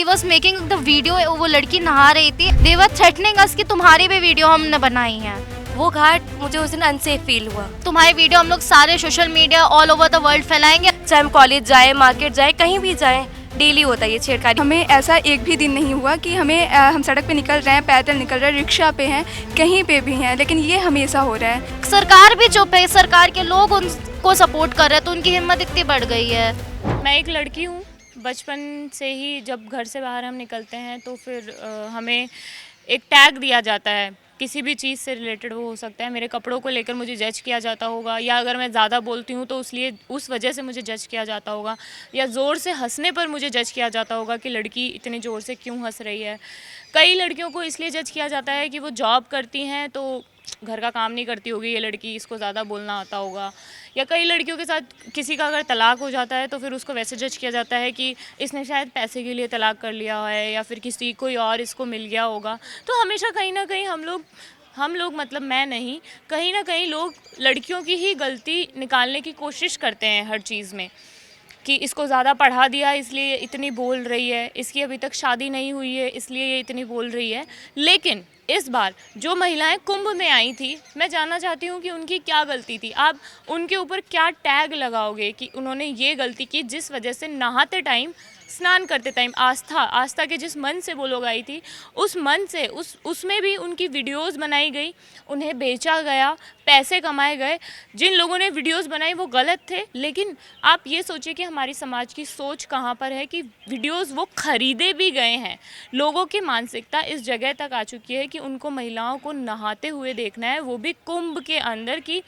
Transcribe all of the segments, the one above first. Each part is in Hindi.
He was making the video, वो लड़की नहा रही थी, दे वर थ्रेटनिंग अस कि तुम्हारी भी वीडियो हमने बनाई है। वो घाट मुझे उस दिन अनसेफ फील हुआ। तुम्हारी वीडियो हम लोग सारे social media all over the world फैलाएंगे, चाहे हम कॉलेज जाए, मार्केट जाए, कहीं भी जाए, डेली होता है ये छेड़खानी। हमें ऐसा एक भी दिन नहीं हुआ कि हम सड़क पे निकल रहे हैं, पैदल निकल रहे हैं, रिक्शा पे हैं, कहीं पे भी हैं, लेकिन ये हमेशा हो रहा है। सरकार भी चुप है, सरकार के लोग उनको सपोर्ट कर रहे हैं तो उनकी हिम्मत इतनी बढ़ गई है। मैं एक लड़की हूँ, बचपन से ही जब घर से बाहर हम निकलते हैं तो फिर हमें एक टैग दिया जाता है, किसी भी चीज़ से रिलेटेड वो हो सकता है। मेरे कपड़ों को लेकर मुझे जज किया जाता होगा, या अगर मैं ज़्यादा बोलती हूँ तो उस वजह से मुझे जज किया जाता होगा, या ज़ोर से हंसने पर मुझे जज किया जाता होगा कि लड़की इतने ज़ोर से क्यों हंस रही है। कई लड़कियों को इसलिए जज किया जाता है कि वो जॉब करती हैं तो घर का काम नहीं करती होगी ये लड़की, इसको ज़्यादा बोलना आता होगा। या कई लड़कियों के साथ किसी का अगर तलाक हो जाता है तो फिर उसको वैसे जज किया जाता है कि इसने शायद पैसे के लिए तलाक कर लिया है, या फिर किसी कोई और इसको मिल गया होगा। तो हमेशा कहीं ना कहीं हम लोग मतलब मैं नहीं, कहीं ना कहीं लोग लड़कियों की ही गलती निकालने की कोशिश करते हैं हर चीज़ में, कि इसको ज़्यादा पढ़ा दिया इसलिए इतनी बोल रही है, इसकी अभी तक शादी नहीं हुई है इसलिए ये इतनी बोल रही है। लेकिन इस बार जो महिलाएं कुंभ में आई थी, मैं जानना चाहती हूँ कि उनकी क्या गलती थी। आप उनके ऊपर क्या टैग लगाओगे कि उन्होंने ये गलती की जिस वजह से नहाते टाइम, स्नान करते टाइम आस्था के जिस मन से वो लोग आई थी, उस मन से उसमें भी उनकी वीडियोस बनाई गई, उन्हें बेचा गया, पैसे कमाए गए। जिन लोगों ने वीडियोस बनाई वो गलत थे, लेकिन आप ये सोचिए कि हमारी समाज की सोच कहाँ पर है कि वीडियोस वो खरीदे भी गए हैं। लोगों की मानसिकता इस जगह तक आ चुकी है कि उनको महिलाओं को नहाते हुए देखना है, वो भी कुंभ के अंदर। की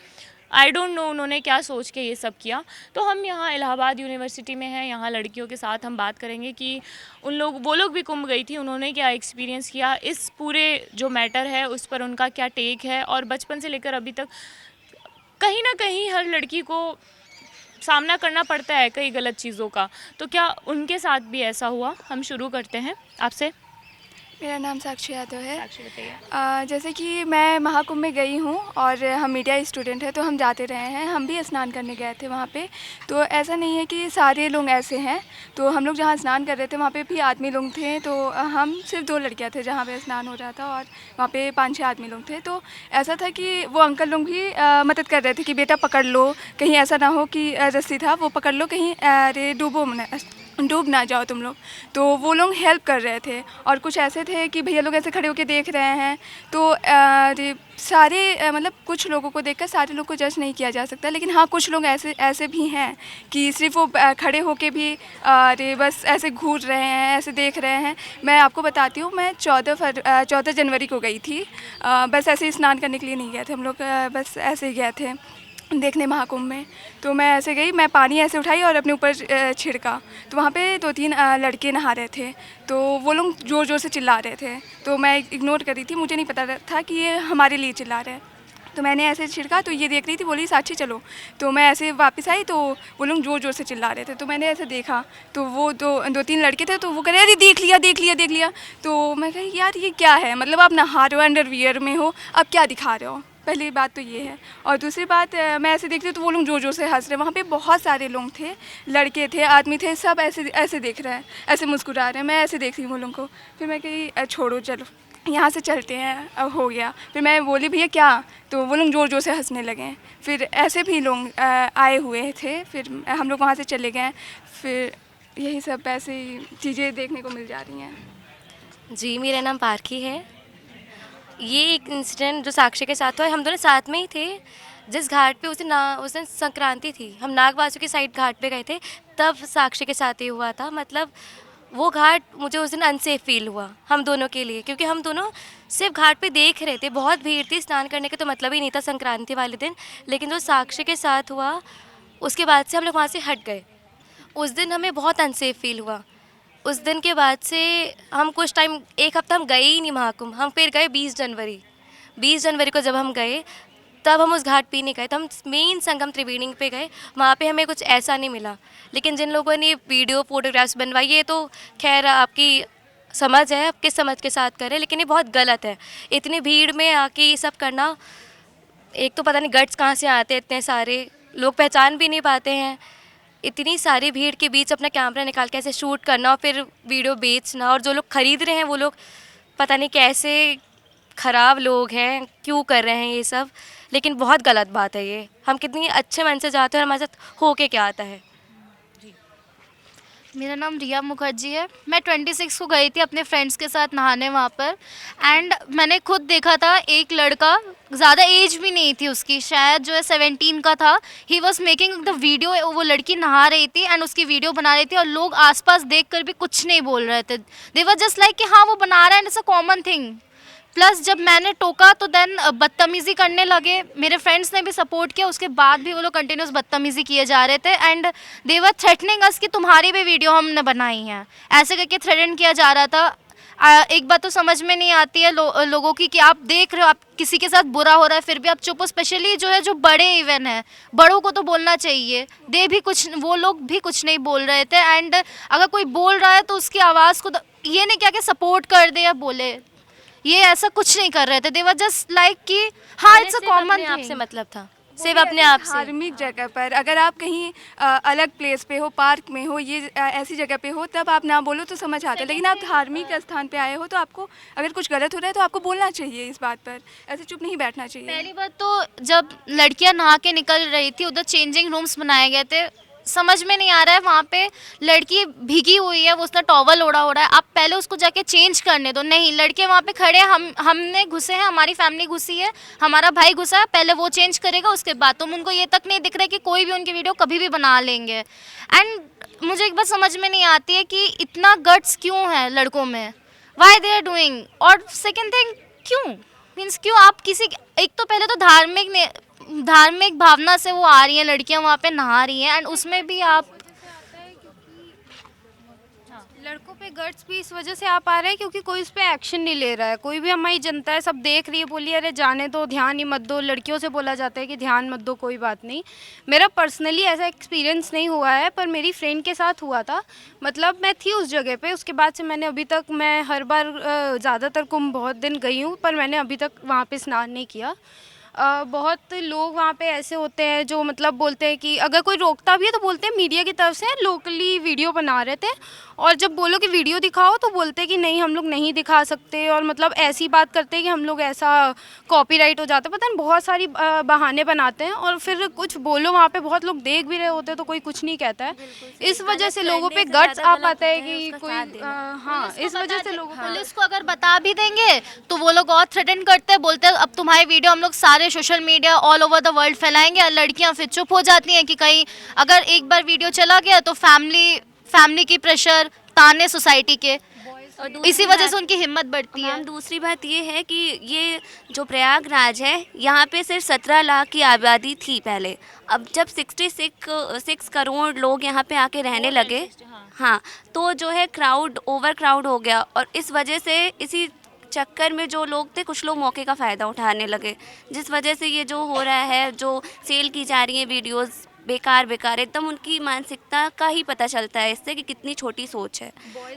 आई डोंट नो उन्होंने क्या सोच के ये सब किया। तो हम यहाँ इलाहाबाद यूनिवर्सिटी में हैं, यहाँ लड़कियों के साथ हम बात करेंगे कि वो लोग भी कुंभ गई थी, उन्होंने क्या एक्सपीरियंस किया, इस पूरे जो मैटर है उस पर उनका क्या टेक है, और बचपन से लेकर अभी तक कहीं ना कहीं हर लड़की को सामना करना पड़ता है कई गलत चीज़ों का। तो क्या उनके साथ भी ऐसा हुआ? हम शुरू करते हैं आपसे। मेरा नाम साक्षी यादव है। साक्षी बताइए। जैसे कि मैं महाकुंभ में गई हूँ और हम मीडिया स्टूडेंट हैं तो हम जाते रहे हैं, हम भी स्नान करने गए थे वहाँ पे। तो ऐसा नहीं है कि सारे लोग ऐसे हैं, तो हम लोग जहाँ स्नान कर रहे थे वहाँ पे भी आदमी लोग थे, तो हम सिर्फ 2 लड़कियाँ थे जहाँ पे स्नान हो रहा था, और वहाँ पे 5-6 आदमी लोग थे। तो ऐसा था कि वो अंकल लोग भी मदद कर रहे थे कि बेटा पकड़ लो, कहीं ऐसा ना हो कि रस्सी था वो पकड़ लो, कहीं अरे डूब ना जाओ तुम लोग। तो वो लोग हेल्प कर रहे थे, और कुछ ऐसे थे कि भैया लोग ऐसे खड़े होकर देख रहे हैं। तो सारे मतलब कुछ लोगों को देखकर सारे लोग को जज नहीं किया जा सकता, लेकिन हाँ कुछ लोग ऐसे भी हैं कि सिर्फ वो खड़े होके भी बस ऐसे घूर रहे हैं, ऐसे देख रहे हैं। मैं आपको बताती हूँ, मैं 14 जनवरी को गई थी, बस ऐसे ही स्नान करने के लिए नहीं गए थे हम लोग, बस ऐसे ही गए थे देखने महाकुंभ में। तो मैं ऐसे गई, मैं पानी ऐसे उठाई और अपने ऊपर छिड़का, तो वहाँ पे 2-3 लड़के नहा रहे थे, तो वो लोग ज़ोर ज़ोर से चिल्ला रहे थे। तो मैं इग्नोर कर रही थी, मुझे नहीं पता था कि ये हमारे लिए चिल्ला रहे हैं। तो मैंने ऐसे छिड़का, तो ये देख रही थी, बोली साक्षी चलो। तो मैं ऐसे वापस आई तो वो लोग ज़ोर ज़ोर से चिल्ला रहे थे, तो मैंने ऐसे देखा, तो वो 2-3 लड़के थे, तो वो कह रहे अरे देख लिया देख लिया देख लिया। तो मैं कही यार ये क्या है, मतलब आप नहा रहे हो, अंडरवियर में हो, अब क्या दिखा रहे हो। पहली बात तो ये है, और दूसरी बात मैं ऐसे देखती हूँ तो वो लोग ज़ोर ज़ोर से हंस रहे हैं। वहाँ पे बहुत सारे लोग थे, लड़के थे, आदमी थे, सब ऐसे देख रहे हैं, ऐसे मुस्कुरा रहे हैं। मैं ऐसे देख रही हूँ वो लोगों को, फिर मैं कही छोड़ो चलो यहाँ से चलते हैं, अब हो गया। फिर मैं बोली भैया क्या, तो वो लोग ज़ोर ज़ोर से हंसने लगे। फिर ऐसे भी लोग आए हुए थे, फिर हम लोग वहाँ से चले गए। फिर यही सब ऐसे चीज़ें देखने को मिल जा रही हैं। जी, मेरा नाम पारखी है। ये एक इंसिडेंट जो साक्षी के साथ हुआ, हम दोनों साथ में ही थे जिस घाट पे उस दिन संक्रांति थी, हम नागवासु की साइड घाट पे गए थे, तब साक्षी के साथ ही हुआ था। मतलब वो घाट मुझे उस दिन अनसेफ फील हुआ हम दोनों के लिए, क्योंकि हम दोनों सिर्फ घाट पे देख रहे थे, बहुत भीड़ थी, स्नान करने का तो मतलब ही नहीं था संक्रांति वाले दिन। लेकिन जो साक्षी के साथ हुआ उसके बाद से हम लोग वहाँ से हट गए। उस दिन हमें बहुत अनसेफ फील हुआ। उस दिन के बाद से हम कुछ टाइम, 1 हफ्ता हम गए ही नहीं महाकुंभ। हम फिर गए 20 जनवरी को जब हम गए, तब हम उस घाट पे नहीं गए, तो हम मेन संगम त्रिवेणी पे गए। वहाँ पे हमें कुछ ऐसा नहीं मिला। लेकिन जिन लोगों ने वीडियो फोटोग्राफ्स बनवाई, ये तो खैर आपकी समझ है, आप किस समझ के साथ करें, लेकिन ये बहुत गलत है। इतनी भीड़ में आके ये सब करना, एक तो पता नहीं गट्स कहाँ से आते हैं, इतने सारे लोग पहचान भी नहीं पाते हैं। इतनी सारी भीड़ के बीच अपना कैमरा निकाल के ऐसे शूट करना और फिर वीडियो बेचना, और जो लोग ख़रीद रहे हैं वो लोग पता नहीं कैसे ख़राब लोग हैं, क्यों कर रहे हैं ये सब, लेकिन बहुत गलत बात है ये। हम कितनी अच्छे मन से जाते हैं और हमारे साथ हो के क्या आता है। मेरा नाम रिया मुखर्जी है। मैं 26 को गई थी अपने फ्रेंड्स के साथ नहाने वहाँ पर, एंड मैंने खुद देखा था एक लड़का, ज़्यादा एज भी नहीं थी उसकी, शायद जो है 17 का था। He was making the video, वो लड़की नहा रही थी एंड उसकी वीडियो बना रही थी, और लोग आसपास देखकर भी कुछ नहीं बोल रहे थे। दे वर जस्ट लाइक कि हाँ वो बना रहा है and it's a common thing. Plus जब मैंने टोका तो देन बदतमीज़ी करने लगे। मेरे फ्रेंड्स ने भी सपोर्ट किया, उसके बाद भी वो लोग कंटिन्यूस बदतमीज़ी किए जा रहे थे एंड दे वर थ्रेटनिंग अस कि तुम्हारी भी वीडियो हमने बनाई है, ऐसे करके थ्रेटन किया जा रहा था। एक बात तो समझ में नहीं आती है लोगों की कि आप देख रहे हो, आप किसी के साथ बुरा हो रहा है फिर भी आप चुप हो। स्पेशली जो है जो बड़े इवेंट हैं, बड़ों को तो बोलना चाहिए, वो लोग भी कुछ नहीं बोल रहे थे। एंड अगर कोई बोल रहा है तो उसकी आवाज़ को ये नहीं क्या कि सपोर्ट कर दे या बोले, ये ऐसा कुछ नहीं कर रहे थे। दे वर जस्ट लाइक कि हाँ इट्स अ कॉमन आप से थिंग। मतलब था सिर्फ अपने आप से। धार्मिक जगह पर अगर आप कहीं अलग प्लेस पे हो, पार्क में हो, ये ऐसी जगह पे हो, तब आप ना बोलो तो समझ आता है। लेकिन आप धार्मिक स्थान पे आए हो तो आपको अगर कुछ गलत हो रहा है तो आपको बोलना चाहिए इस बात पर, ऐसे चुप नहीं बैठना चाहिए। पहली बात तो जब लड़कियां नहा के निकल रही थी, उधर चेंजिंग रूम्स बनाए गए थे, समझ में नहीं आ रहा है वहाँ पे लड़की भीगी हुई है, वो उसने टॉवल ओढ़ा हो रहा है, आप पहले उसको जाके चेंज करने दो। नहीं, लड़के वहाँ पे खड़े हैं, हमने घुसे हैं, हमारी फैमिली घुसी है, हमारा भाई घुसा है, पहले वो चेंज करेगा उसके बाद। तुम उनको ये तक नहीं दिख रहा है कि कोई भी उनकी वीडियो कभी भी बना लेंगे। एंड मुझे एक बात समझ में नहीं आती है कि इतना गट्स क्यों है लड़कों में, वाई दे आर डूइंग। और सेकेंड थिंग, क्यों मीन्स क्यों आप किसी, एक तो पहले तो धार्मिक भावना से वो आ रही हैं लड़कियां, वहाँ पे नहा रही हैं, एंड उसमें भी आप लड़कों पे गट्स भी इस वजह से आ पा रहे हैं क्योंकि कोई इस पे एक्शन नहीं ले रहा है। कोई भी हमारी जनता है, सब देख रही है, बोली अरे जाने दो, ध्यान ही मत दो। लड़कियों से बोला जाता है कि ध्यान मत दो, कोई बात नहीं। मेरा पर्सनली ऐसा एक्सपीरियंस नहीं हुआ है, पर मेरी फ्रेंड के साथ हुआ था। मतलब मैं थी उस जगह पे, उसके बाद से मैंने अभी तक, मैं हर बार ज़्यादातर कुंभ बहुत दिन गई हूँ, पर मैंने अभी तक वहाँ पर स्नान नहीं किया। बहुत लोग वहाँ पे ऐसे होते हैं जो मतलब बोलते हैं कि अगर कोई रोकता भी है तो बोलते हैं मीडिया की तरफ से लोकली वीडियो बना रहे थे, और जब बोलो कि वीडियो दिखाओ तो बोलते हैं कि नहीं हम लोग नहीं दिखा सकते, और मतलब ऐसी बात करते हैं कि हम लोग ऐसा कॉपीराइट हो जाता है, पता नहीं बहुत सारी बहाने बनाते हैं। और फिर कुछ बोलो वहाँ पे, बहुत लोग देख भी रहे होते हैं तो कोई कुछ नहीं कहता है। इस वजह से लोगों पे गट्स आ पाता है कि कोई हाँ, इस वजह से लोगों को, पुलिस को अगर बता भी देंगे तो वो लोग और थ्रेटन करते हैं, बोलते हैं अब तुम्हारी वीडियो हम लोग सारे social media all over the world फैलाएंगे। और लड़कियां फिर चुप हो जाती हैं कि कहीं अगर एक बार वीडियो चला गया तो फैमिली की प्रेशर, ताने सोसाइटी के, इसी वजह से उनकी हिम्मत बढ़ती है। मैम दूसरी बात ये है कि ये जो प्रयागराज है, यहाँ पे सिर्फ 17 लाख की आबादी थी पहले। अब जब 66 करोड़ लोग यहाँ पे आके रहने लगे, हाँ, तो जो है ओवर क्राउड हो गया। और इस वजह से, इसी चक्कर में जो लोग थे, कुछ लोग मौके का फ़ायदा उठाने लगे, जिस वजह से ये जो हो रहा है, जो सेल की जा रही है वीडियोस बेकार एकदम, उनकी मानसिकता का ही पता चलता है इससे कि कितनी छोटी सोच है।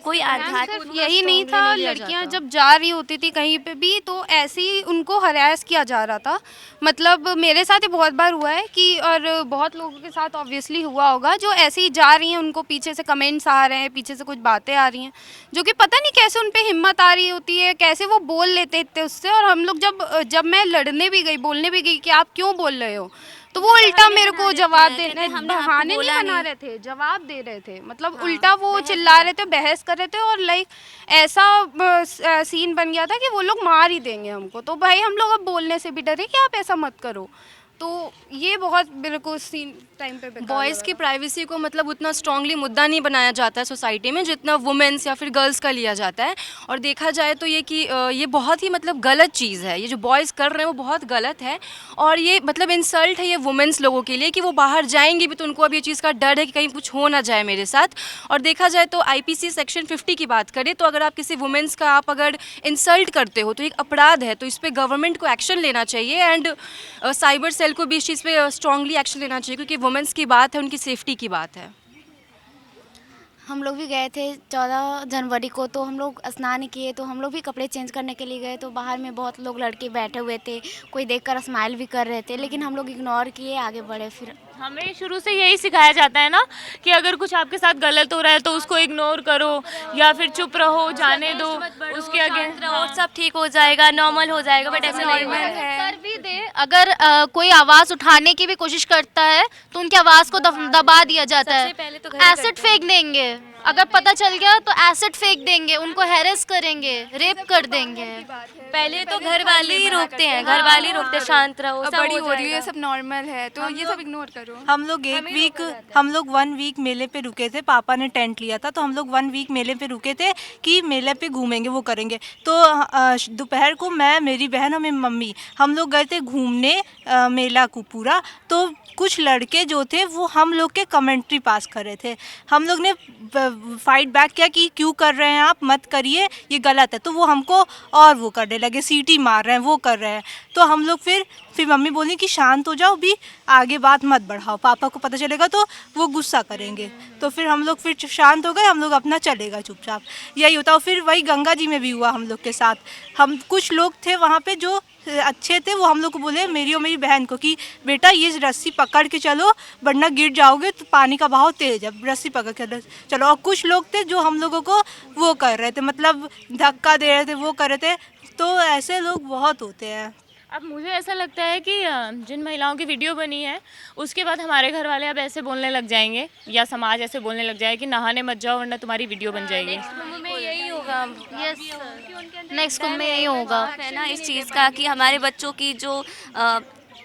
कोई आध्यात्मिक यही नहीं था, लड़कियां जब जा रही होती थी कहीं पे भी तो ऐसे ही उनको हरास किया जा रहा था। मतलब मेरे साथ ही बहुत बार हुआ है कि, और बहुत लोगों के साथ ऑब्वियसली हुआ होगा, जो ऐसे ही जा रही हैं, उनको पीछे से कमेंट्स आ रहे हैं, पीछे से कुछ बातें आ रही हैं, जो कि पता नहीं कैसे उन पर हिम्मत आ रही होती है, कैसे वो बोल लेते थे उससे। और हम लोग जब मैं लड़ने भी गई, बोलने भी गई कि आप क्यों बोल रहे हो, तो वो उल्टा मेरे को जवाब दे रहे, बहाने नहीं बना रहे थे, जवाब दे रहे थे। मतलब उल्टा वो चिल्ला रहे थे, बहस कर रहे थे, और लाइक ऐसा सीन बन गया था कि वो लोग मार ही देंगे हमको। तो भाई हम लोग अब बोलने से भी डरे कि आप ऐसा मत करो। तो ये बहुत मेरे को सीन टाइम पे बॉयज़ की प्राइवेसी को मतलब उतना स्ट्रांगली मुद्दा नहीं बनाया जाता है सोसाइटी में जितना वुमेन्स या फिर गर्ल्स का लिया जाता है। और देखा जाए तो ये कि ये बहुत ही मतलब गलत चीज़ है, ये जो बॉयज़ कर रहे हैं वो बहुत गलत है। और ये मतलब इंसल्ट है ये वुमेन्स लोगों के लिए कि वो बाहर जाएंगी भी तो उनको अब ये चीज़ का डर है कि कहीं कुछ हो ना जाए मेरे साथ। और देखा जाए तो IPC सेक्शन 50 की बात करें तो अगर आप किसी वुमेन्स का आप अगर इंसल्ट करते हो तो एक अपराध है, तो इस पर गवर्नमेंट को एक्शन लेना चाहिए। एंड साइबर सेल को भी इस चीज़ पे स्ट्रांगली एक्शन लेना चाहिए क्योंकि वुमेन्स की बात है, उनकी सेफ्टी की बात है। हम लोग भी गए थे 14 जनवरी को, तो हम लोग स्नान किए, तो हम लोग भी कपड़े चेंज करने के लिए गए, तो बाहर में बहुत लोग लड़के बैठे हुए थे, कोई देखकर स्माइल भी कर रहे थे, लेकिन हम लोग इग्नोर किए, आगे बढ़े। फिर हमें शुरू से यही सिखाया जाता है ना कि अगर कुछ आपके साथ गलत हो रहा है तो उसको इग्नोर करो या फिर चुप रहो, जाने दो, उसके अगेंस्ट और सब ठीक हो जाएगा, नॉर्मल हो जाएगा, बट ऐसा नहीं हुआ है। कर भी दे, अगर कोई आवाज उठाने की भी कोशिश करता है तो उनकी आवाज को दबा दिया जाता है। सबसे पहले तो घर एसिड फेंक देंगे, अगर पता चल गया तो एसिड फेंक देंगे, उनको हैरेस करेंगे, रेप कर देंगे। पहले तो घर वाले ही रोकते हैं, घर वाले ही रोकते हैं, शांत रहो, अब सब बड़ी हो रही है, जाएगा। सब नॉर्मल है, तो ये सब इग्नोर करो। हम लोग हम लोग 1 वीक मेले पे रुके थे, पापा ने टेंट लिया था, तो हम लोग 1 वीक मेले पे रुके थे कि मेले पे घूमेंगे, वो करेंगे। तो दोपहर को मैं, मेरी बहन और मेरी मम्मी, हम लोग गए थे घूमने मेला को पूरा। तो कुछ लड़के जो थे वो हम लोग के कमेंट्री पास कर रहे थे। हम लोग ने फाइट बैक किया कि क्यों कर रहे हैं आप, मत करिए, ये गलत है। तो वो हमको और वो करने लगे, सीटी मार रहे हैं, वो कर रहे हैं। तो हम लोग फिर मम्मी बोली कि शांत हो जाओ, भी आगे बात मत बढ़ाओ, पापा को पता चलेगा तो वो गुस्सा करेंगे। तो फिर हम लोग फिर शांत हो गए, हम लोग अपना चलेगा चुपचाप, यही होता। और फिर वही गंगा जी में भी हुआ हम लोग के साथ। हम कुछ लोग थे वहाँ पे जो अच्छे थे, वो हम लोग को बोले, मेरी और मेरी बहन को, कि बेटा ये रस्सी पकड़ के चलो वरना गिर जाओगे, तो पानी का बहाव तेज है, रस्सी पकड़ के चलो। और कुछ लोग थे जो हम लोगों को वो कर रहे थे, मतलब धक्का दे रहे थे, वो कर रहे थे। तो ऐसे लोग बहुत होते हैं। अब मुझे ऐसा लगता है कि जिन महिलाओं की वीडियो बनी है उसके बाद हमारे घर वाले अब ऐसे बोलने लग जाएंगे या समाज ऐसे बोलने लग जाएगा कि नहाने मत जाओ वरना तुम्हारी वीडियो बन जाएगी। यही होगा। नेक्स्ट कुंभ में यही होगा। है ना इस चीज़ का कि हमारे बच्चों की जो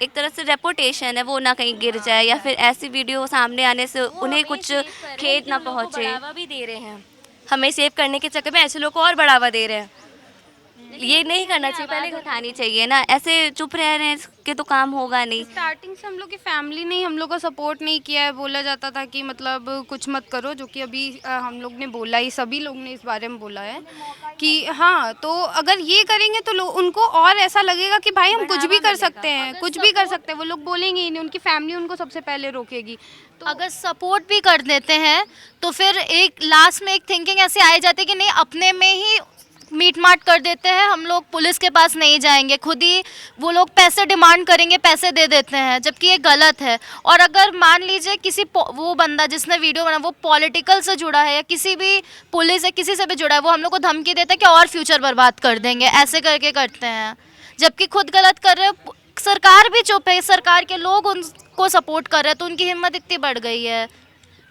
एक तरह से रेपुटेशन है वो ना कहीं गिर जाए, या फिर ऐसी वीडियो सामने आने से उन्हें कुछ खेद ना पहुँचे। बढ़ावा भी दे रहे हैं, हमें सेव करने के चक्कर में ऐसे लोग को और बढ़ावा दे रहे हैं। ये नहीं करना चाहिए, पहले उठानी चाहिए ना, ऐसे चुप रहने के तो काम होगा नहीं। स्टार्टिंग से हम लोग की फैमिली ने हम लोग को सपोर्ट नहीं किया है। बोला जाता था कि मतलब कुछ मत करो, जो कि अभी हम लोग ने बोला ही, सभी लोग ने इस बारे में बोला है कि हाँ, तो अगर ये करेंगे तो लोग, उनको और ऐसा लगेगा कि भाई हम कुछ भी कर सकते हैं, कुछ भी कर सकते हैं। वो लोग बोलेंगे ही नहीं, उनकी फैमिली उनको सबसे पहले रोकेगी। तो अगर सपोर्ट भी कर देते हैं तो फिर एक लास्ट में एक थिंकिंग ऐसे आ जाती है कि नहीं, अपने में ही मीट माट कर देते हैं, हम लोग पुलिस के पास नहीं जाएंगे, खुद ही वो लोग पैसे डिमांड करेंगे, पैसे दे देते हैं, जबकि ये गलत है। और अगर मान लीजिए किसी वो बंदा जिसने वीडियो बना वो पॉलिटिकल से जुड़ा है या किसी भी पुलिस या किसी से भी जुड़ा है, वो हम लोग को धमकी देता है कि और फ्यूचर बर्बाद कर देंगे, ऐसे करके करते हैं, जबकि खुद गलत कर रहे हैं। सरकार भी चुप है, सरकार के लोग उनको सपोर्ट कर रहे हैं, तो उनकी हिम्मत इतनी बढ़ गई है।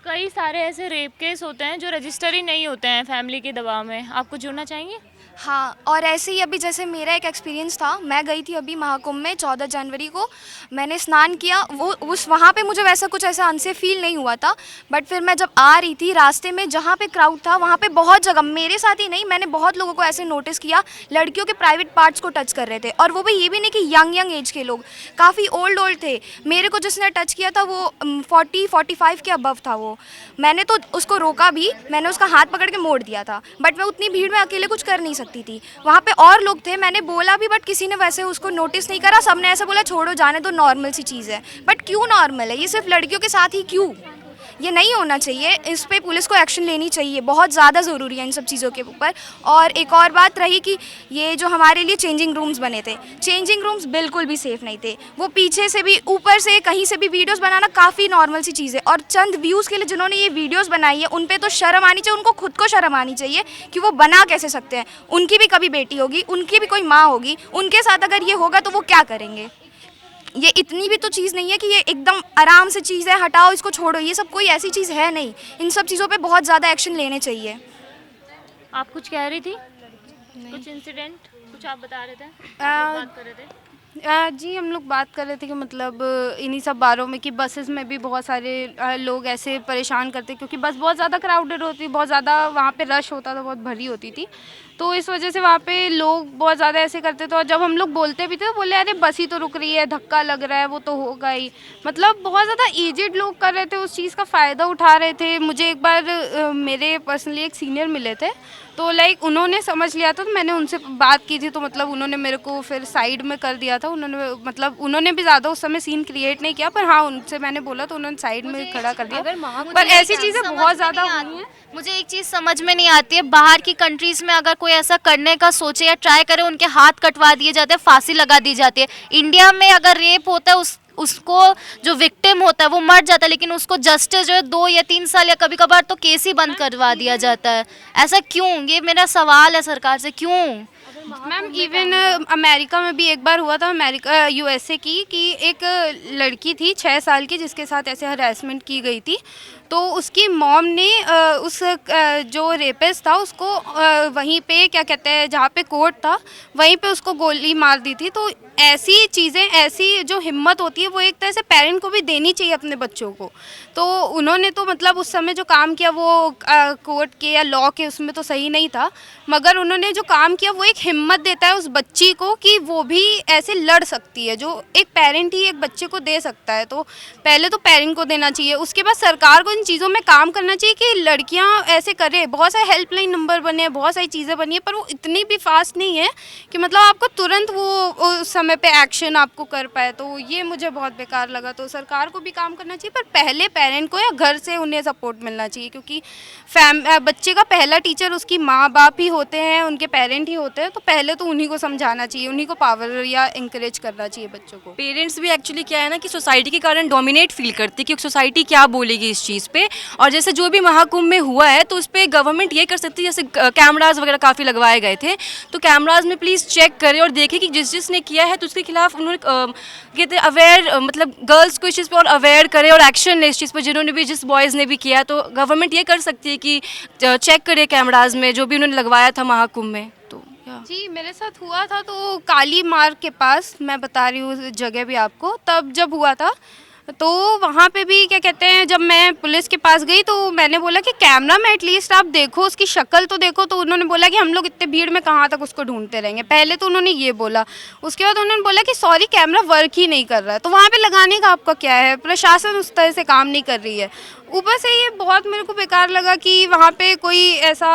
कई सारे ऐसे रेप केस होते हैं जो रजिस्टर ही नहीं होते हैं फैमिली के दबाव में। आप कुछ जुड़ना चाहेंगे? हाँ, और ऐसे ही अभी जैसे मेरा एक एक्सपीरियंस था, मैं गई थी अभी महाकुंभ में 14 जनवरी को, मैंने स्नान किया। वो वहाँ पे मुझे वैसा कुछ ऐसा अनसेफ फील नहीं हुआ था, बट फिर मैं जब आ रही थी रास्ते में जहाँ पे क्राउड था, वहाँ पे बहुत जगह, मेरे साथ ही नहीं, मैंने बहुत लोगों को ऐसे नोटिस किया, लड़कियों के प्राइवेट पार्ट्स को टच कर रहे थे। और वो भी ये भी नहीं कि यंग एज के लोग, काफ़ी ओल्ड थे। मेरे को जिसने टच किया था वो 40-45 के अबव था। वो मैंने तो उसको रोका भी, मैंने उसका हाथ पकड़ के मोड़ दिया था, बट मैं उतनी भीड़ में अकेले कुछ कर नहीं सकती थी। वहाँ पे और लोग थे, मैंने बोला भी, बट किसी ने वैसे उसको नोटिस नहीं करा। सबने ऐसा बोला छोड़ो, जाने दो, नॉर्मल सी चीज़ है। बट क्यों नॉर्मल है? ये सिर्फ लड़कियों के साथ ही क्यों? ये नहीं होना चाहिए, इस पे पुलिस को एक्शन लेनी चाहिए, बहुत ज़्यादा ज़रूरी है इन सब चीज़ों के ऊपर। और एक और बात रही कि ये जो हमारे लिए चेंजिंग रूम्स बने थे, चेंजिंग रूम्स बिल्कुल भी सेफ़ नहीं थे। वो पीछे से भी, ऊपर से, कहीं से भी वीडियोस बनाना काफ़ी नॉर्मल सी चीज़ है। और चंद व्यूज़ के लिए जिन्होंने ये वीडियोस बनाई है, उन पे तो शर्म आनी चाहिए, उनको खुद को शर्म आनी चाहिए कि वो बना कैसे सकते हैं। उनकी भी कभी बेटी होगी, उनकी भी कोई माँ होगी, उनके साथ अगर ये होगा तो वो क्या करेंगे? ये इतनी भी तो चीज़ नहीं है कि ये एकदम आराम से चीज़ है, हटाओ इसको, छोड़ो, ये सब कोई ऐसी चीज़ है नहीं। इन सब चीज़ों पे बहुत ज़्यादा एक्शन लेने चाहिए। आप कुछ कह रही थी? कुछ इंसिडेंट कुछ आप बता रहे थे, बात कर रहे थे? जी, हम लोग बात कर रहे थे कि मतलब इन्हीं सब बारों में कि बसेस में भी बहुत सारे लोग ऐसे परेशान करते, क्योंकि बस बहुत ज़्यादा क्राउडेड होती, बहुत ज़्यादा वहाँ पे रश होता था, बहुत भरी होती थी, तो इस वजह से वहाँ पे लोग बहुत ज़्यादा ऐसे करते थे। और जब हम लोग बोलते भी थे तो बोले अरे बस ही तो रुक रही है, धक्का लग रहा है, वो तो होगा ही। मतलब बहुत ज़्यादा एजेड लोग कर रहे थे, उस चीज़ का फ़ायदा उठा रहे थे। मुझे एक बार मेरे पर्सनली एक सीनियर मिले थे, तो लाइक उन्होंने समझ लिया था, तो मैंने उनसे बात की थी, तो मतलब उन्होंने मेरे को फिर साइड में कर दिया था। उन्होंने भी ज़्यादा उस समय सीन क्रिएट नहीं किया, पर हाँ उनसे मैंने बोला तो उन्होंने साइड में खड़ा कर दिया। पर ऐसी चीज़ें बहुत ज़्यादा हुई हैं। मुझे एक चीज़ समझ में नहीं आती है, बाहर की कंट्रीज़ में अगर कोई ऐसा करने का सोचे या ट्राई करे, उनके हाथ कटवा दिए जाते हैं, फांसी लगा दी जाती है। इंडिया में अगर रेप होता है उसको जो विक्टिम होता है वो मर जाता है, लेकिन उसको जस्टिस जो है 2 या 3 साल या कभी कभार तो केस ही बंद करवा दिया जाता है। ऐसा क्यों? ये मेरा सवाल है सरकार से, क्यों? मैम इवन अमेरिका में भी एक बार हुआ था, अमेरिका यूएसए की, कि एक लड़की थी 6 साल की जिसके साथ ऐसे हरासमेंट की गई थी। तो उसकी मॉम ने उस जो रेपिस्ट था उसको वहीं पे क्या कहते हैं, जहाँ पे कोर्ट था वहीं पे उसको गोली मार दी थी। तो ऐसी चीज़ें, ऐसी जो हिम्मत होती है वो एक तरह से पेरेंट को भी देनी चाहिए अपने बच्चों को। तो उन्होंने तो मतलब उस समय जो काम किया वो कोर्ट के या लॉ के उसमें तो सही नहीं था, मगर उन्होंने जो काम किया वो एक हिम्मत देता है उस बच्ची को कि वो भी ऐसे लड़ सकती है, जो एक पेरेंट ही एक बच्चे को दे सकता है। तो पहले तो पेरेंट को देना चाहिए, उसके बाद सरकार को इन चीज़ों में काम करना चाहिए कि लड़कियां ऐसे करें। बहुत सारे हेल्पलाइन नंबर बने हैं, बहुत सारी चीज़ें बनी हैं, पर वो इतनी भी फास्ट नहीं है कि मतलब आपको तुरंत वो उस समय पे एक्शन आपको कर पाए। तो ये मुझे बहुत बेकार लगा। तो सरकार को भी काम करना चाहिए, पर पहले पेरेंट को या घर से उन्हें सपोर्ट मिलना चाहिए, क्योंकि बच्चे का पहला टीचर उसकी माँ बाप ही होते हैं, उनके पेरेंट ही होते हैं। तो पहले तो उन्हीं को समझाना चाहिए, उन्हीं को पावर या इंकरेज करना चाहिए बच्चों को। पेरेंट्स भी एक्चुअली क्या है ना कि सोसाइटी के कारण डोमिनेट फील करती है कि सोसाइटी क्या बोलेगी इस चीज़ पे। और जैसे जो भी महाकुंभ में हुआ है तो उस पर गवर्नमेंट ये कर सकती है, जैसे कैमराज वगैरह काफ़ी लगवाए गए थे, तो कैमराज में प्लीज़ चेक करें और देखें कि जिसने किया है तो उसके खिलाफ उन्होंने कहते हैं अवेयर, मतलब गर्ल्स को इस चीज़ पर और अवेयर करें और एक्शन ले इस चीज़ पर, जिन्होंने भी, जिस बॉयज़ ने भी किया। तो गवर्नमेंट ये कर सकती है कि चेक करे कैमराज में जो भी उन्होंने लगवाया था महाकुंभ में। तो जी मेरे साथ हुआ था, तो काली मार्ग के पास, मैं बता रही हूँ उस जगह भी आपको, तब जब हुआ था तो वहाँ पे भी क्या कहते हैं, जब मैं पुलिस के पास गई तो मैंने बोला कि कैमरा में एटलीस्ट आप देखो, उसकी शक्ल तो देखो। तो उन्होंने बोला कि हम लोग इतने भीड़ में कहाँ तक उसको ढूंढते रहेंगे। पहले तो उन्होंने ये बोला, उसके बाद उन्होंने बोला कि सॉरी कैमरा वर्क ही नहीं कर रहा है। तो वहाँ पे लगाने का आपका क्या है? प्रशासन उस तरह से काम नहीं कर रही है। ऊपर से ये बहुत मेरे को बेकार लगा कि वहाँ पे कोई ऐसा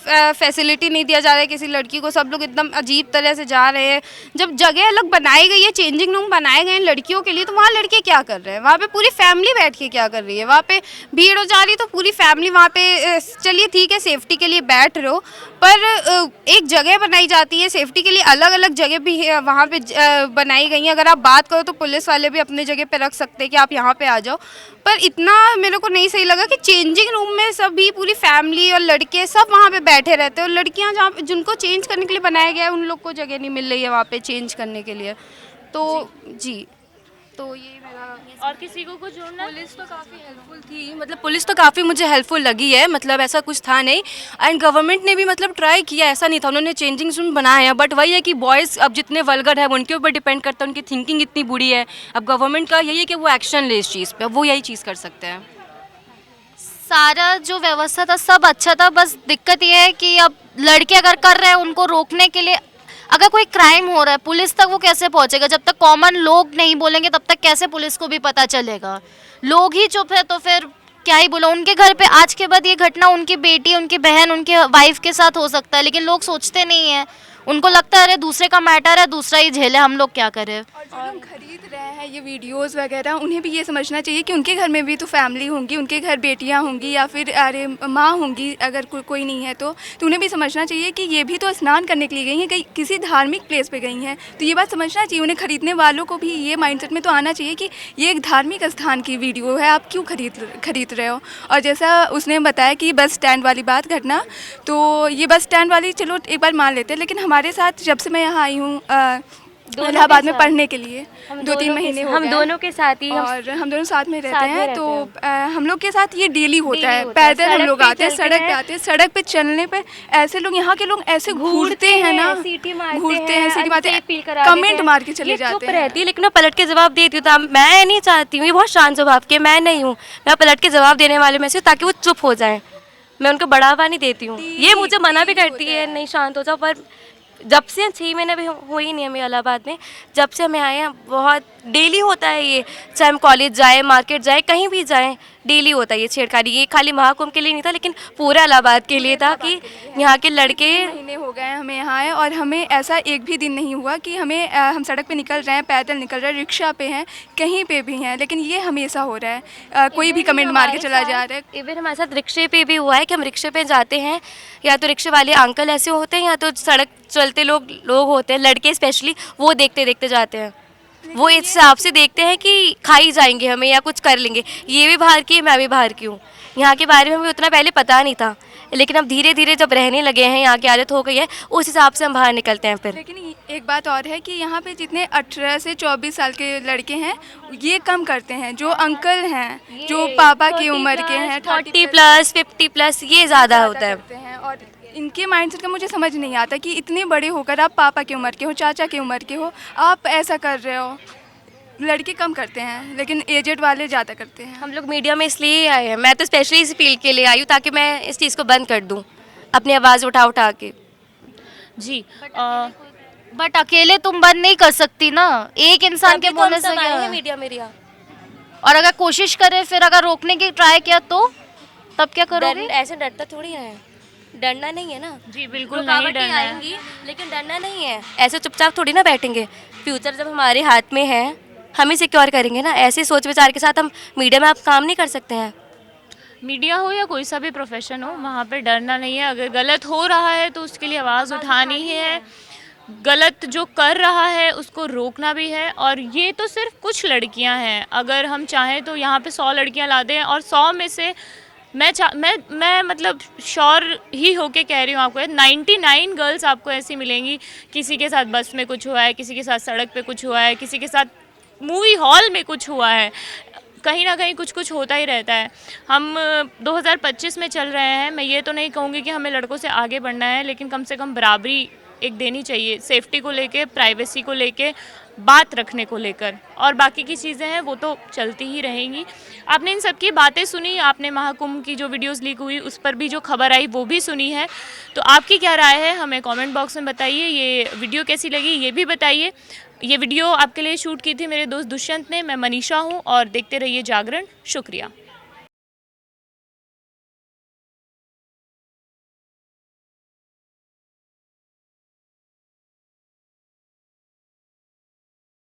फैसिलिटी नहीं दिया जा रहा है किसी लड़की को। सब लोग एकदम अजीब तरह से जा रहे हैं। जब जगह अलग बनाई गई है, चेंजिंग रूम बनाए गए हैं लड़कियों के लिए, तो वहाँ लड़के क्या कर रहे हैं? वहाँ पे पूरी फैमिली बैठ के क्या कर रही है? वहाँ पे भीड़ हो जा रही है तो पूरी फैमिली वहाँ पे, चलिए ठीक है सेफ्टी के लिए बैठ रहे हो, पर एक जगह बनाई जाती है सेफ्टी के लिए, अलग अलग जगह भी वहाँ पे बनाई गई हैं। अगर आप बात करो तो पुलिस वाले भी अपने जगह पे रख सकते हैं कि आप यहाँ पे आ जाओ, पर इतना मेरे को नहीं सही लगा कि चेंजिंग रूम में सभी पूरी फैमिली और लड़के सब वहाँ पे बैठे रहते हैं, और लड़कियाँ जहाँ जिनको चेंज करने के लिए बनाया गया है उन लोग को जगह नहीं मिल रही है वहाँ पे चेंज करने के लिए। तो जी तो ये मेरा, और किसी को कुछ जोड़ना? पुलिस तो काफ़ी हेल्पफुल थी, मतलब पुलिस तो काफ़ी मुझे हेल्पफुल लगी है, मतलब ऐसा कुछ था नहीं। एंड गवर्नमेंट ने भी मतलब ट्राई किया, ऐसा नहीं था, उन्होंने चेंजिंग रूम बनाए हैं, बट वही है कि बॉयज़ अब जितने वल्गर है उनके ऊपर डिपेंड करता है, उनकी थिंकिंग इतनी बुरी है। अब गवर्नमेंट का यही है कि वो एक्शन ले इस चीज़ पर, वो यही चीज़ कर सकते हैं। सारा जो व्यवस्था था सब अच्छा था, बस दिक्कत ये है कि अब लड़के अगर कर रहे हैं उनको रोकने के लिए, अगर कोई क्राइम हो रहा है पुलिस तक वो कैसे पहुंचेगा? जब तक कॉमन लोग नहीं बोलेंगे तब तक कैसे पुलिस को भी पता चलेगा? लोग ही चुप है तो फिर क्या ही बोला। उनके घर पे आज के बाद ये घटना उनकी बेटी, उनकी बहन, उनके वाइफ के साथ हो सकता है, लेकिन लोग सोचते नहीं है। उनको लगता है अरे दूसरे का मैटर है, दूसरा ही झेले, हम लोग क्या करें। और जो लोग खरीद रहे हैं ये वीडियोस वगैरह, उन्हें भी ये समझना चाहिए कि उनके घर में भी तो फैमिली होंगी, उनके घर बेटियां होंगी या फिर अरे माँ होंगी, अगर कोई नहीं है तो उन्हें भी समझना चाहिए कि ये भी तो स्नान करने के लिए गई हैं, कहीं किसी धार्मिक प्लेस पे गई हैं। तो ये बात समझना चाहिए, उन्हें खरीदने वालों को भी ये माइंडसेट में तो आना चाहिए कि ये एक धार्मिक स्थान की वीडियो है, आप क्यों खरीद रहे हो। और जैसा उसने बताया कि बस स्टैंड वाली बात घटना, तो ये बस स्टैंड वाली चलो एक बार मान लेते हैं, लेकिन हमारे साथ जब से मैं यहाँ आई हूँ इलाहाबाद में पढ़ने के लिए 2-3 महीने हो गए, हम दोनों के साथ ही, और हम दोनों साथ में रहते हैं। तो हम लोग के साथ ये डेली होता है। पैदल हम लोग आते हैं, सड़क पे आते हैं, सड़क पे चलने पे ऐसे लोग, यहाँ के लोग ऐसे घूरते हैं ना, घूरते हैं, सीटी मारते हैं, कमेंट मार के चले जाते हैं। रहती है लेकिन मैं पलट के जवाब देती हूँ। तो मैं नहीं चाहती हूँ, ये बहुत शांत स्वभाव के मैं नहीं हूँ, मैं पलट के जवाब देने वाले में से, ताकि वो चुप हो जाएं। मैं उनको बढ़ावा नहीं देती हूँ, ये मुझे मना भी करती है नहीं शांत हो जाओ। पर जब से 6 महीने भी हुई नहीं हमें इलाहाबाद में, जब से हमें आए हैं बहुत डेली होता है ये, चाहे हम कॉलेज जाए, मार्केट जाए, कहीं भी जाएं, डेली होता है ये छेड़खानी। ये खाली महाकुंभ के लिए नहीं था लेकिन पूरा इलाहाबाद के लिए था कि यहाँ के लड़के, महीने हो गए हमें यहाँ आए और हमें ऐसा एक भी दिन नहीं हुआ कि हम सड़क पे निकल रहे हैं, पैदल निकल रहे हैं, रिक्शा पे हैं, कहीं पे भी हैं, लेकिन ये हमेशा हो रहा है। कोई भी कमेंट मार के चला जा रहा है। इवन हमारे साथ रिक्शे पे भी हुआ है कि हम रिक्शे पे जाते हैं, या तो रिक्शे वाले अंकल ऐसे होते हैं या तो सड़क चलते लोग होते हैं, लड़के स्पेशली, वो देखते देखते जाते हैं। वो इस हिसाब से देखते हैं कि खा ही जाएंगे हमें या कुछ कर लेंगे। ये भी बाहर की है, मैं भी बाहर की हूँ। यहाँ के बारे में हमें उतना पहले पता नहीं था, लेकिन अब धीरे धीरे जब रहने लगे हैं, यहाँ की आदत हो गई है, उस हिसाब से हम बाहर निकलते हैं फिर। लेकिन एक बात और है कि यहाँ पे जितने 18 से 24 साल के लड़के हैं ये कम करते हैं, जो अंकल हैं जो पापा की उम्र के हैं 40+, 50+, ये ज़्यादा होता है। करते हैं। और इनके माइंडसेट का मुझे समझ नहीं आता कि इतने बड़े होकर आप पापा की उम्र के हो, चाचा की उम्र के हो, आप ऐसा कर रहे हो। लड़के कम करते हैं लेकिन एजेड वाले ज़्यादा करते हैं। हम लोग मीडिया में इसलिए आए हैं, मैं तो स्पेशली इस फील्ड के लिए आई हूँ ताकि मैं इस चीज़ को बंद कर दूँ अपनी आवाज़ उठा उठा के। जी बट अकेले तुम बंद नहीं कर सकती ना, एक इंसान के तभी तो हम बोलने से सब आए क्या हैं है? मीडिया में रिया। और अगर कोशिश करे फिर अगर रोकने की ट्राई किया तो तब क्या करोगे? ऐसे डरता थोड़ी है, डरना नहीं है ना। जी बिल्कुल नहीं रुकावटें डरना है। आएंगी लेकिन डरना नहीं है। ऐसे चुपचाप थोड़ी ना बैठेंगे। फ्यूचर जब हमारे हाथ में है हम ही सिक्योर करेंगे ना। ऐसे सोच विचार के साथ हम मीडिया में आप काम नहीं कर सकते हैं। मीडिया हो या कोई सा भी प्रोफेशन हो, वहाँ पे डरना नहीं है। अगर गलत हो रहा है तो उसके लिए आवाज़ उठानी ही है, गलत जो कर रहा है उसको रोकना भी है। और ये तो सिर्फ कुछ लड़कियां हैं, अगर हम चाहें तो यहाँ पे 100 लड़कियां ला दें और 100 में से मैं मतलब श्योर ही होके कह रही हूँ आपको 99 गर्ल्स आपको ऐसी मिलेंगी, किसी के साथ बस में कुछ हुआ है, किसी के साथ सड़क पे कुछ हुआ है, किसी के साथ मूवी हॉल में कुछ हुआ है, कहीं ना कहीं कुछ कुछ होता ही रहता है। हम 2025 में चल रहे हैं। मैं ये तो नहीं कहूँगी कि हमें लड़कों से आगे बढ़ना है, लेकिन कम से कम बराबरी एक देनी चाहिए, सेफ्टी को लेके, प्राइवेसी को लेके, बात रखने को लेकर। और बाकी की चीज़ें हैं वो तो चलती ही रहेंगी। आपने इन सब की बातें सुनी, आपने महाकुंभ की जो वीडियोस लीक हुई उस पर भी जो खबर आई वो भी सुनी है। तो आपकी क्या राय है हमें कमेंट बॉक्स में बताइए। ये वीडियो कैसी लगी ये भी बताइए। ये वीडियो आपके लिए शूट की थी मेरे दोस्त दुष्यंत ने। मैं मनीषा हूँ और देखते रहिए जागरण। शुक्रिया।